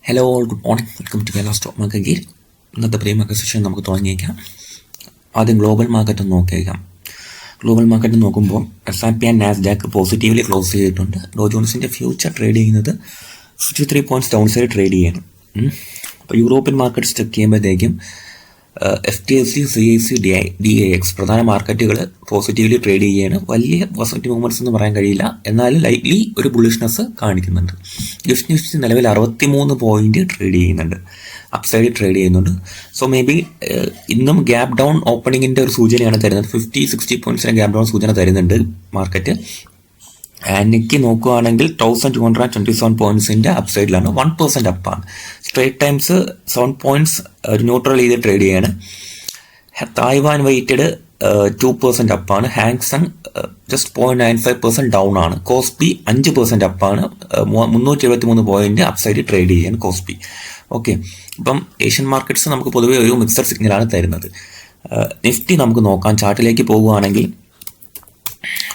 Hello all, good morning. Welcome to Kerala stock market gear. ഇന്നത്തെ pre market session നമുക്ക് തുടങ്ങിയേക്കാം. ആദ്യം ഗ്ലോബൽ മാർക്കറ്റ് നോക്കിയേക്കാം. ഗ്ലോബൽ മാർക്കറ്റ് നോക്കുമ്പോൾ S&P and Nasdaq positively close ചെയ്തിട്ടുണ്ട്. ഡോ ജോൺസിൻ്റെ ഫ്യൂച്ചർ ട്രേഡ് ചെയ്യുന്നത് 53 പോയിൻറ്റ്സ് ഡൗൺ സൈഡ് ട്രേഡ് ചെയ്യണം. അപ്പോൾ യൂറോപ്യൻ മാർക്കറ്റ്സ് ചെക്ക് ചെയ്യുമ്പോഴത്തേക്കും FTSE, CAC, DAX പ്രധാന മാർക്കറ്റുകൾ പോസിറ്റീവ്ലി ട്രേഡ് ചെയ്യാണ്. വലിയ പോസിറ്റീവ് മൂവ്മെൻറ്റ്സ് എന്ന് പറയാൻ കഴിയില്ല, എന്നാലും ലൈറ്റ്ലി ഒരു ബുള്ളിഷ്നെസ് കാണിക്കുന്നുണ്ട്. നിഫ്റ്റി നിലവിൽ 63 പോയിന്റ് ട്രേഡ് ചെയ്യുന്നുണ്ട്, അപ്സൈഡിൽ ട്രേഡ് ചെയ്യുന്നുണ്ട്. സോ മേ ബി ഇന്നും ഗ്യാപ് ഡൗൺ ഓപ്പണിങ്ങിൻ്റെ ഒരു സൂചനയാണ് തരുന്നത്. 50-60 പോയിന്റ്സിൻ്റെ ഗ്യാപ് ഡൗൺ സൂചന തരുന്നുണ്ട് മാർക്കറ്റ്. നിക്കി നോക്കുകയാണെങ്കിൽ 1227 പോയിന്റ്സിൻ്റെ അപ്സൈഡിലാണ്. 1% അപ്പാണ്. സ്ട്രേറ്റ് ടൈംസ് 7 പോയിന്റ്സ് ഒരു ന്യൂട്രൽ ചെയ്ത് ട്രേഡ് ചെയ്യാണ്. തായ്വാൻ വെയ്റ്റഡ് 2% അപ്പാണ്. ഹാങ്സങ് ജസ്റ്റ് 0.95% ഡൗൺ ആണ്. കോസ്പി 5% അപ്പാണ്. 373 പോയിന്റ് അപ്സൈഡ് ട്രേഡ് ചെയ്യാണ് കോസ്പി. ഓക്കെ, അപ്പം ഏഷ്യൻ മാർക്കറ്റ്സ് നമുക്ക് പൊതുവെ ഒരു മിക്സഡ് സിഗ്നലാണ് തരുന്നത്. നിഫ്റ്റി നമുക്ക് നോക്കാം. ചാർട്ടിലേക്ക് പോകുകയാണെങ്കിൽ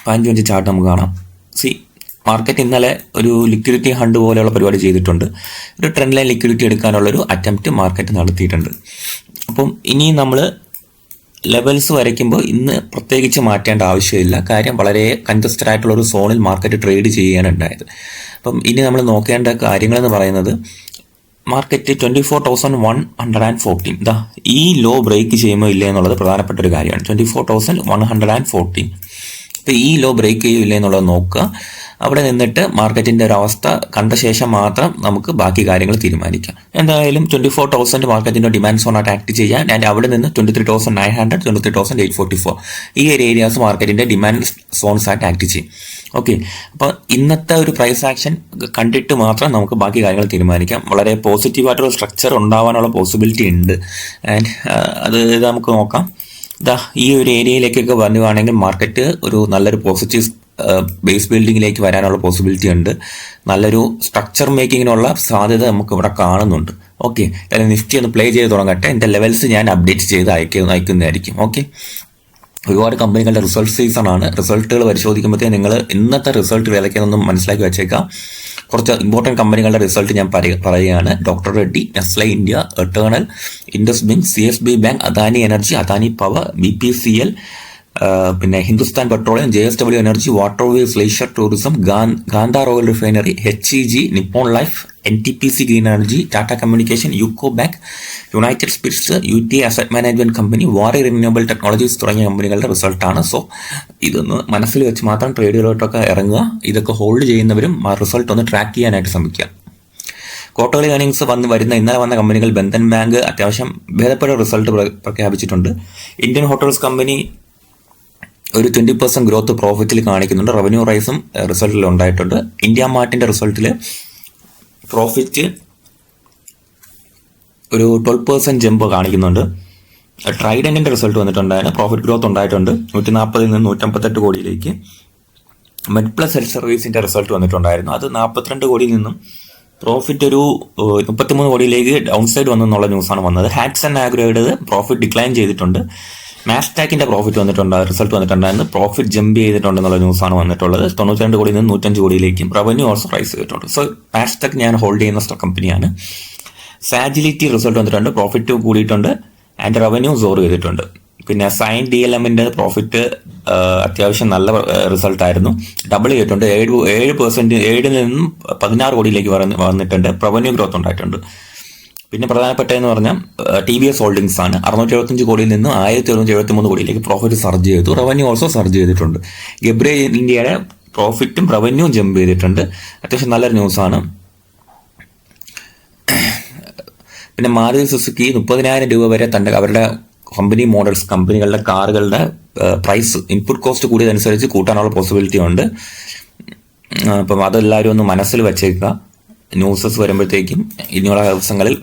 15 ചാർട്ട് നമുക്ക് കാണാം. മാർക്കറ്റ് ഇന്നലെ ഒരു ലിക്വിഡിറ്റി ഹണ്ട് പോലെയുള്ള പരിപാടി ചെയ്തിട്ടുണ്ട്. ഒരു ട്രെൻഡ് ലൈൻ ലിക്വിഡിറ്റി എടുക്കാനുള്ളൊരു അറ്റംപ്റ്റ് മാർക്കറ്റ് നടത്തിയിട്ടുണ്ട്. അപ്പം ഇനി നമ്മൾ ലെവൽസ് വരയ്ക്കുമ്പോൾ ഇന്ന് പ്രത്യേകിച്ച് മാറ്റേണ്ട ആവശ്യമില്ല. കാര്യം വളരെ കൺജസ്റ്റഡ് ആയിട്ടുള്ളൊരു സോണിൽ മാർക്കറ്റ് ട്രേഡ് ചെയ്യാനുണ്ടായത്. അപ്പം ഇനി നമ്മൾ നോക്കേണ്ട കാര്യങ്ങളെന്ന് പറയുന്നത് മാർക്കറ്റ് 24,114 ഇതാ ഈ ലോ ബ്രേക്ക് ചെയ്യുമോ ഇല്ല എന്നുള്ളത് പ്രധാനപ്പെട്ട ഒരു കാര്യമാണ്. 24,114. ഇപ്പോൾ ഈ ലോ ബ്രേക്ക് ചെയ്യില്ല എന്നുള്ളത് നോക്കുക. അവിടെ നിന്നിട്ട് മാർക്കറ്റിൻ്റെ ഒരു അവസ്ഥ കണ്ട ശേഷം മാത്രം നമുക്ക് ബാക്കി കാര്യങ്ങൾ തീരുമാനിക്കാം. എന്തായാലും 24,000 മാർക്കറ്റിൻ്റെ ഡിമാൻഡ് സോണായിട്ട് ആക്ട് ചെയ്യാൻ, ആൻഡ് അവിടെ നിന്ന് 23,900, 23,844 ഈ ഒരു ഏരിയാസ് മാർക്കറ്റിൻ്റെ ഡിമാൻഡ് സോൺസ് ആയിട്ട് ആക്ട് ചെയ്യും. ഓക്കെ, അപ്പോൾ ഇന്നത്തെ ഒരു പ്രൈസ് ആക്ഷൻ കണ്ടിട്ട് മാത്രം നമുക്ക് ബാക്കി കാര്യങ്ങൾ തീരുമാനിക്കാം. വളരെ പോസിറ്റീവായിട്ടുള്ള സ്ട്രക്ചർ ഉണ്ടാവാനുള്ള പോസിബിലിറ്റി ഉണ്ട്. ആൻഡ് അത് നമുക്ക് നോക്കാം. ഈ ഒരു ഏരിയയിലേക്കൊക്കെ വരുവാണെങ്കിൽ മാർക്കറ്റ് ഒരു നല്ലൊരു പോസിറ്റീവ് ബേസ് ബിൽഡിങ്ങിലേക്ക് വരാനുള്ള പോസിബിലിറ്റി ഉണ്ട്. നല്ലൊരു സ്ട്രക്ചർ മേക്കിങ്ങിനുള്ള സാധ്യത നമുക്ക് ഇവിടെ കാണുന്നുണ്ട്. ഓക്കെ, അല്ലെങ്കിൽ നിഫ്റ്റി ഒന്ന് പ്ലേ ചെയ്ത് തുടങ്ങട്ടെ. എൻ്റെ ലെവൽസ് ഞാൻ അപ്ഡേറ്റ് ചെയ്ത് അയക്കുന്നതായിരിക്കും. ഓക്കെ, ഒരുപാട് കമ്പനികളുടെ റിസൾട്ട് സീസൺ ആണ്. റിസൾട്ടുകൾ പരിശോധിക്കുമ്പോഴത്തേക്ക് നിങ്ങൾ ഇന്നത്തെ റിസൾട്ട് ഏതൊക്കെയാണെന്നും മനസ്സിലാക്കി വെച്ചേക്കാം. കുറച്ച് ഇമ്പോർട്ടൻറ്റ് കമ്പനികളുടെ റിസൾട്ട് ഞാൻ പറയുകയാണ്. Doctor Reddy, Nestle India, Eternal, Indus Bank, CSB bank, Adani energy, Adani power, BPCL, പിന്നെ Hindustan Petroleum, JSW energy, waterways, leisure tourism, Gandhar oil refinery, HEG, Nippon Life, NTPC green energy, Tata communication, UCO Bank, United Spirits, UTA asset management company, Waaree renewable technologies തുടങ്ങിയ കമ്പനികളുടെ റിസൾട്ടാണ്. So ഇതൊന്ന് മനസ്സിൽ വെച്ച് മാത്രം ട്രേഡുകളിലോട്ടൊക്കെ ഇറങ്ങുക. ഇതൊക്കെ ഹോൾഡ് ചെയ്യുന്നവരും ആ റിസൾട്ട് ഒന്ന് ട്രാക്ക് ചെയ്യാനായിട്ട് ശ്രമിക്കുക. ക്വാർട്ടർലി ഏർണിംഗ്സ് ഇന്നലെ വന്ന കമ്പനികൾ ബന്ധൻ ബാങ്ക് അത്യാവശ്യം ഭേദപ്പെട്ട റിസൾട്ട് പ്രഖ്യാപിച്ചിട്ടുണ്ട്. ഇന്ത്യൻ ഹോട്ടൽസ് കമ്പനി ഒരു 20% ഗ്രോത്ത് പ്രോഫിറ്റിൽ കാണിക്കുന്നുണ്ട്. റവന്യൂ റൈസും റിസൾട്ടിൽ ഉണ്ടായിട്ടുണ്ട്. ഇന്ത്യ മാർട്ടിൻ്റെ റിസൾട്ടിൽ പ്രോഫിറ്റ് ഒരു 12% ജമ്പ് കാണിക്കുന്നുണ്ട്. ട്രൈഡൻറ്റിൻ്റെ റിസൾട്ട് വന്നിട്ടുണ്ടായിരുന്നു. പ്രോഫിറ്റ് ഗ്രോത്ത് ഉണ്ടായിട്ടുണ്ട് 140 നിന്ന് 158 കോടിയിലേക്ക്. മെഡ് പ്ലസ് ഹെൽത്ത് സർവീസിൻ്റെ റിസൾട്ട് വന്നിട്ടുണ്ടായിരുന്നു. അത് 42 കോടിയിൽ നിന്നും പ്രോഫിറ്റ് ഒരു 33 കോടിയിലേക്ക് ഡൗൺ സൈഡ് വന്നെന്നുള്ള ന്യൂസാണ് വന്നത്. ഹാറ്റ്സ് ആൻഡ് ആഗ്രോയുടെ പ്രോഫിറ്റ് ഡിക്ലൈൻ ചെയ്തിട്ടുണ്ട്. മാസ്റ്റാക്കിൻ്റെ പ്രോഫിറ്റ് റിസൾട്ട് വന്നിട്ടുണ്ടായിരുന്നു. പ്രോഫിറ്റ് ജമ്പ് ചെയ്തിട്ടുണ്ടെന്നുള്ള ന്യൂസാണ് വന്നിട്ടുള്ളത്. 92 കോടിയിൽ നിന്ന് 105 കോടിയിലേക്കും. റവന്യൂ ഓൾസോ റൈസ് ചെയ്തിട്ടുണ്ട്. സോ മാസ്റ്റാക്ക് ഞാൻ ഹോൾഡ് ചെയ്യുന്ന സ്റ്റോക്ക് കമ്പനിയാണ്. സാജിലിറ്റി റിസൾട്ട് വന്നിട്ടുണ്ട്. പ്രോഫിറ്റ് കൂടിയിട്ടുണ്ട് ആൻഡ് റവന്യൂ സോർ ചെയ്തിട്ടുണ്ട്. പിന്നെ സൈൻ DLMൻ്റെ പ്രോഫിറ്റ് അത്യാവശ്യം നല്ല റിസൾട്ടായിരുന്നു. ഡബിൾ ചെയ്തിട്ടുണ്ട്. 7% നിന്നും 16 കോടിയിലേക്ക് വന്നിട്ടുണ്ട്. റവന്യൂ ഗ്രോത്ത് ഉണ്ടായിട്ടുണ്ട്. പിന്നെ പ്രധാനപ്പെട്ടതെന്ന് പറഞ്ഞാൽ TVS ഹോൾഡിംഗ്സ് ആണ്. 675 കോടിയിൽ നിന്ന് 1173 കോടിയിലേക്ക് പ്രോഫിറ്റ് സർജ് ചെയ്തു. റവന്യൂ ഓൾസോ സർജ് ചെയ്തിട്ടുണ്ട്. ഗബ്രെ ഇന്ത്യയുടെ പ്രോഫിറ്റും റവന്യൂ ജമ്പ് ചെയ്തിട്ടുണ്ട്. അത്യാവശ്യം നല്ലൊരു ന്യൂസാണ്. പിന്നെ മാരുതി സുസുക്കി 30,000 രൂപ വരെ അവരുടെ കമ്പനി മോഡൽസ്, കമ്പനികളുടെ കാറുകളുടെ പ്രൈസ് ഇൻപുട്ട് കോസ്റ്റ് കൂടിയതനുസരിച്ച് കൂട്ടാനുള്ള പോസിബിലിറ്റി ഉണ്ട്. അപ്പം അതെല്ലാവരും ഒന്ന് മനസ്സിൽ വെച്ചേക്കുക. ന്യൂസസ് വരുമ്പോഴത്തേക്കും ഇനിയുള്ള ദിവസങ്ങളിൽ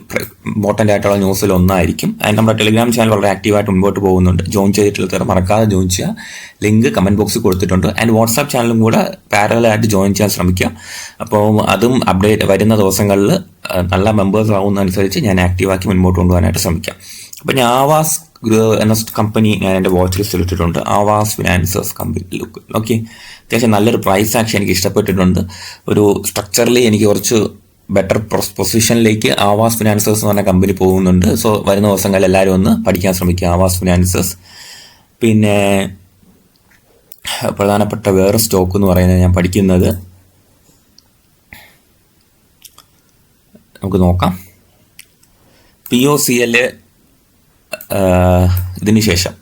ഇമ്പോർട്ടൻ്റ് ആയിട്ടുള്ള ന്യൂസിൽ ഒന്നായിരിക്കും. ആൻഡ് നമ്മുടെ ടെലിഗ്രാം ചാനൽ വളരെ ആക്റ്റീവായിട്ട് മുമ്പോട്ട് പോകുന്നുണ്ട്. ജോയിൻ ചെയ്തിട്ടുള്ള മറക്കാതെ ജോയിൻ ചെയ്യുക. ലിങ്ക് കമൻറ്റ് ബോക്സിൽ കൊടുത്തിട്ടുണ്ട്. ആൻഡ് വാട്സാപ്പ് ചാനലും കൂടെ പാരലായിട്ട് ജോയിൻ ചെയ്യാൻ ശ്രമിക്കുക. അപ്പോൾ അതും അപ്ഡേറ്റ് വരുന്ന ദിവസങ്ങളിൽ നല്ല മെമ്പേഴ്സ് ആവുന്നതനുസരിച്ച് ഞാൻ ആക്റ്റീവാക്കി മുൻപോട്ട് കൊണ്ടുപോകാനായിട്ട് ശ്രമിക്കാം. അപ്പോൾ ഞാൻ ആവാസ് എന്ന കമ്പനി ഞാൻ എൻ്റെ വാച്ച് ലിസ്റ്റിൽ ഇട്ടിട്ടുണ്ട്. Awas financiers company. ഓക്കെ, അത്യാവശ്യം നല്ലൊരു പ്രൈസ് ആക്ഷൻ എനിക്ക് ഇഷ്ടപ്പെട്ടിട്ടുണ്ട്. ഒരു സ്ട്രക്ചറലി എനിക്ക് കുറച്ച് ബെറ്റർ പൊസിഷനിലേക്ക് ആവാസ് ഫിനാൻസേഴ്സ് എന്ന് പറഞ്ഞ കമ്പനി പോകുന്നുണ്ട്. സോ വരുന്ന ദിവസങ്ങളിൽ എല്ലാവരും ഒന്ന് പഠിക്കാൻ ശ്രമിക്കുക ആവാസ് ഫിനാൻസേഴ്സ്. പിന്നെ പ്രധാനപ്പെട്ട വേറെ സ്റ്റോക്ക് എന്ന് പറയുന്നത് ഞാൻ പഠിക്കുന്നത് നമുക്ക് നോക്കാം. POCL ഇതിന് ശേഷം,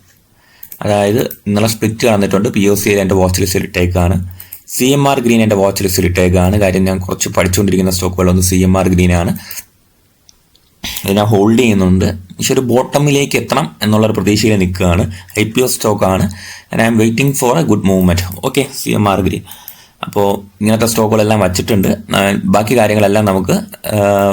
അതായത് ഇന്നലെ സ്പ്ലിറ്റ് നടന്നിട്ടുണ്ട്. POCL എൻ്റെ വാച്ച് ലിസ്റ്റിൽ ഇട്ടേക്കാണ്. CMR ഗ്രീൻ എൻ്റെ വാച്ച് ലിസ്റ്റിൽ ഇട്ടേക്കാണ്. കാര്യം ഞാൻ കുറച്ച് പഠിച്ചുകൊണ്ടിരിക്കുന്ന സ്റ്റോക്കുകളൊന്ന് CMR ഗ്രീൻ ആണ്. ഇത് ഞാൻ ഹോൾഡ് ചെയ്യുന്നുണ്ട്. പക്ഷെ ഒരു ബോട്ടമിലേക്ക് എത്തണം എന്നുള്ളൊരു പ്രതീക്ഷയിൽ നിൽക്കുകയാണ്. IPO സ്റ്റോക്കാണ്. And I M waiting for A good movement. Okay, CMR green. അപ്പോൾ ഇങ്ങനത്തെ സ്റ്റോക്കുകളെല്ലാം വച്ചിട്ടുണ്ട്. ബാക്കി കാര്യങ്ങളെല്ലാം നമുക്ക്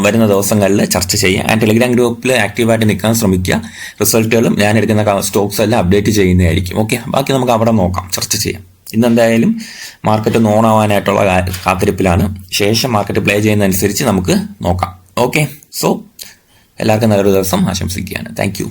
വരുന്ന ദിവസങ്ങളിൽ ചർച്ച ചെയ്യാം. ആൻഡ് ടെലിഗ്രാം ഗ്രൂപ്പിൽ ആക്റ്റീവായിട്ട് നിൽക്കാൻ ശ്രമിക്കുക. റിസൾട്ടുകളും ഞാൻ എടുക്കുന്ന സ്റ്റോക്സ് എല്ലാം അപ്ഡേറ്റ് ചെയ്യുന്നതായിരിക്കും. ഓക്കെ, ബാക്കി നമുക്ക് അവിടെ നോക്കാം, ചർച്ച ചെയ്യാം. ഇന്നെന്തായാലും മാർക്കറ്റ് ഓൺ ആവാനായിട്ടുള്ള കാത്തിരിപ്പിലാണ്. ശേഷം മാർക്കറ്റ് പ്ലേ ചെയ്യുന്നതനുസരിച്ച് നമുക്ക് നോക്കാം. ഓക്കെ, സോ എല്ലാവർക്കും നല്ലൊരു ദിവസം ആശംസിക്കുകയാണ്. Thank you.